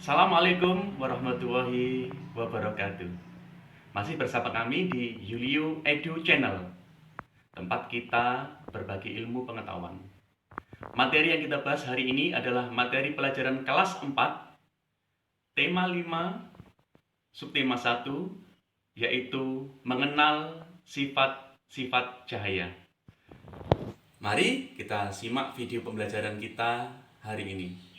Assalamualaikum warahmatullahi wabarakatuh. Masih bersama kami di Yulio Edu Channel, tempat kita berbagi ilmu pengetahuan. Materi yang kita bahas hari ini adalah materi pelajaran kelas 4, tema 5, subtema 1, yaitu mengenal sifat-sifat cahaya. Mari kita simak video pembelajaran kita hari ini.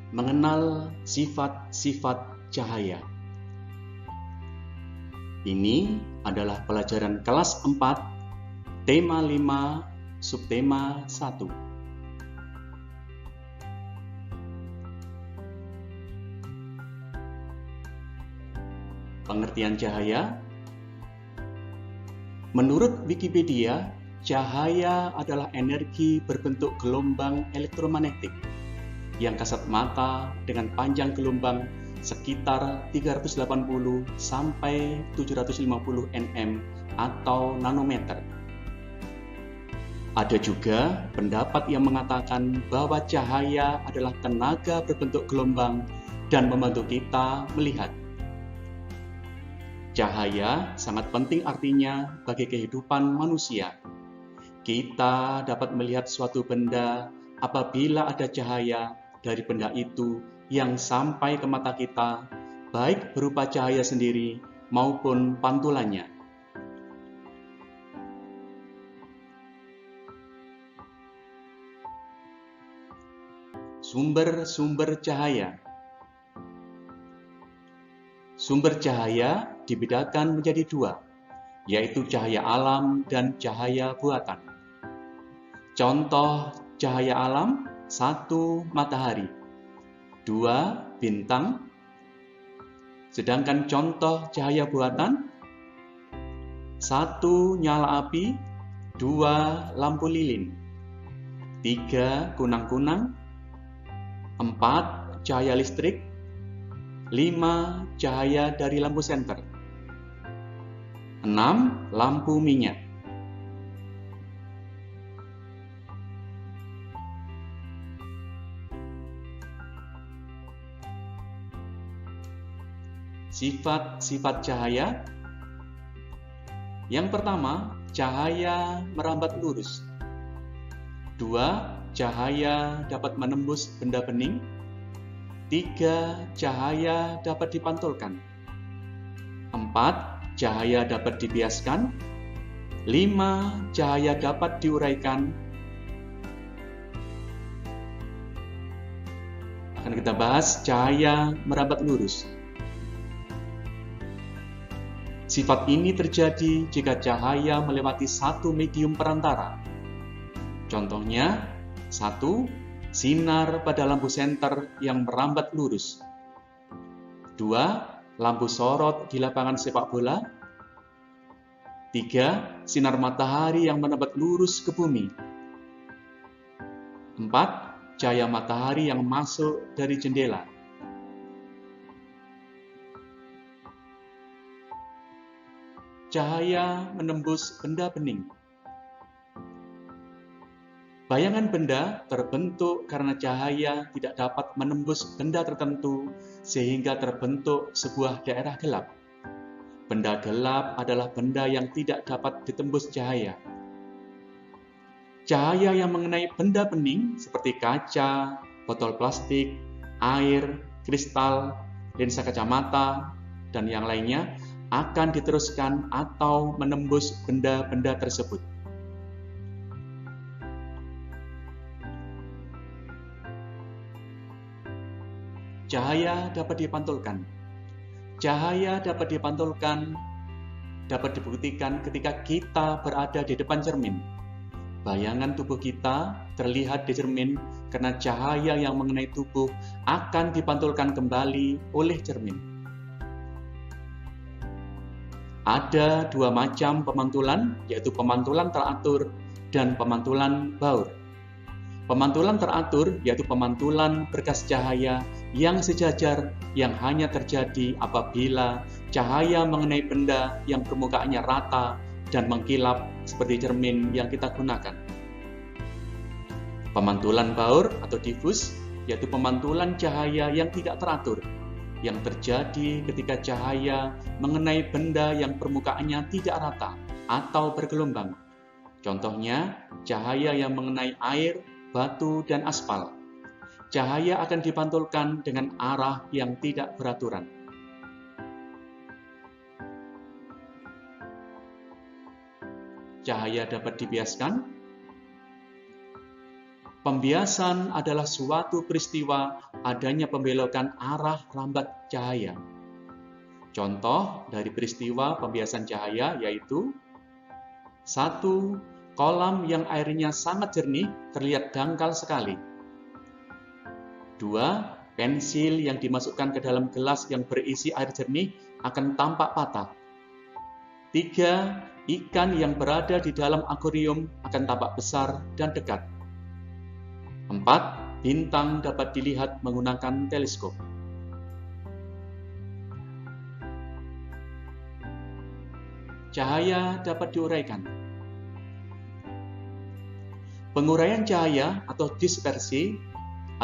Mengenal sifat-sifat cahaya. Ini adalah pelajaran kelas 4, tema 5, subtema 1. Pengertian cahaya. Menurut Wikipedia, cahaya adalah energi berbentuk gelombang elektromagnetik yang kasat mata dengan panjang gelombang sekitar 380 sampai 750 nm atau nanometer. Ada juga pendapat yang mengatakan bahwa cahaya adalah tenaga berbentuk gelombang dan membantu kita melihat. Cahaya sangat penting artinya bagi kehidupan manusia. Kita dapat melihat suatu benda apabila ada cahaya dari benda itu yang sampai ke mata kita, baik berupa cahaya sendiri maupun pantulannya. Sumber-sumber cahaya. Sumber cahaya dibedakan menjadi dua, yaitu cahaya alam dan cahaya buatan. Contoh cahaya alam: 1. Matahari, 2. Bintang. Sedangkan contoh cahaya buatan: 1. Nyala api, 2. Lampu lilin, 3. Kunang-kunang, 4. Cahaya listrik, 5. Cahaya dari lampu senter, 6. Lampu minyak. Sifat-sifat cahaya. Yang pertama, cahaya merambat lurus. 2. Cahaya dapat menembus benda bening. 3. Cahaya dapat dipantulkan. 4. Cahaya dapat dibiaskan. 5. Cahaya dapat diuraikan. Akan kita bahas cahaya merambat lurus. Sifat ini terjadi jika cahaya melewati satu medium perantara. Contohnya, 1. Sinar pada lampu senter yang merambat lurus. 2. Lampu sorot di lapangan sepak bola. 3. Sinar matahari yang merambat lurus ke bumi. 4. Cahaya matahari yang masuk dari jendela. Cahaya menembus benda bening. Bayangan benda terbentuk karena cahaya tidak dapat menembus benda tertentu sehingga terbentuk sebuah daerah gelap. Benda gelap adalah benda yang tidak dapat ditembus cahaya. Cahaya yang mengenai benda bening seperti kaca, botol plastik, air, kristal, lensa kacamata, dan yang lainnya akan diteruskan atau menembus benda-benda tersebut. Cahaya dapat dipantulkan. Cahaya dapat dipantulkan dapat dibuktikan ketika kita berada di depan cermin. Bayangan tubuh kita terlihat di cermin karena cahaya yang mengenai tubuh akan dipantulkan kembali oleh cermin. Ada dua macam pemantulan, yaitu pemantulan teratur dan pemantulan baur. Pemantulan teratur yaitu pemantulan berkas cahaya yang sejajar yang hanya terjadi apabila cahaya mengenai benda yang permukaannya rata dan mengkilap seperti cermin yang kita gunakan. Pemantulan baur atau diffus yaitu pemantulan cahaya yang tidak teratur, yang terjadi ketika cahaya mengenai benda yang permukaannya tidak rata atau bergelombang. Contohnya, cahaya yang mengenai air, batu, dan aspal. Cahaya akan dipantulkan dengan arah yang tidak beraturan. Cahaya dapat dibiaskan. Pembiasan adalah suatu peristiwa adanya pembelokan arah rambat cahaya. Contoh dari peristiwa pembiasan cahaya yaitu 1. Kolam yang airnya sangat jernih terlihat dangkal sekali. 2. Pensil yang dimasukkan ke dalam gelas yang berisi air jernih akan tampak patah. 3. Ikan yang berada di dalam akuarium akan tampak besar dan dekat. 4. Bintang dapat dilihat menggunakan teleskop. Cahaya dapat diuraikan. Penguraian cahaya atau dispersi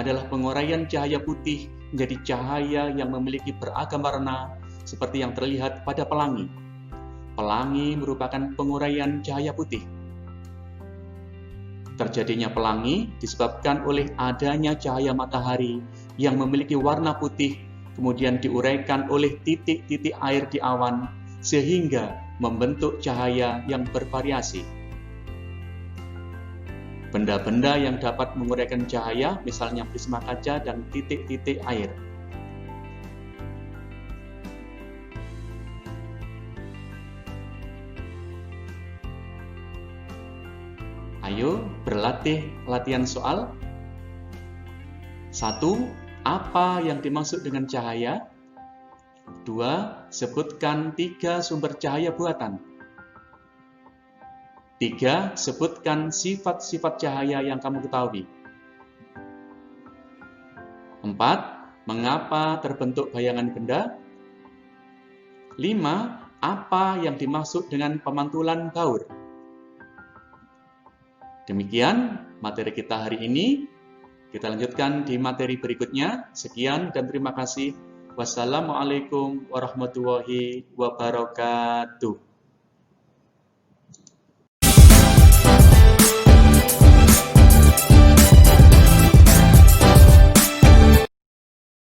adalah penguraian cahaya putih menjadi cahaya yang memiliki beragam warna seperti yang terlihat pada pelangi. Pelangi merupakan penguraian cahaya putih. Terjadinya pelangi disebabkan oleh adanya cahaya matahari yang memiliki warna putih, kemudian diuraikan oleh titik-titik air di awan, sehingga membentuk cahaya yang bervariasi. Benda-benda yang dapat menguraikan cahaya, misalnya prisma kaca dan titik-titik air. Ayo berlatih latihan soal. 1. Apa yang dimaksud dengan cahaya? 2. Sebutkan 3 sumber cahaya buatan. 3. Sebutkan sifat-sifat cahaya yang kamu ketahui. 4. Mengapa terbentuk bayangan benda? 5. Apa yang dimaksud dengan pemantulan baur? Demikian materi kita hari ini. Kita lanjutkan di materi berikutnya. Sekian dan terima kasih. Wassalamualaikum warahmatullahi wabarakatuh.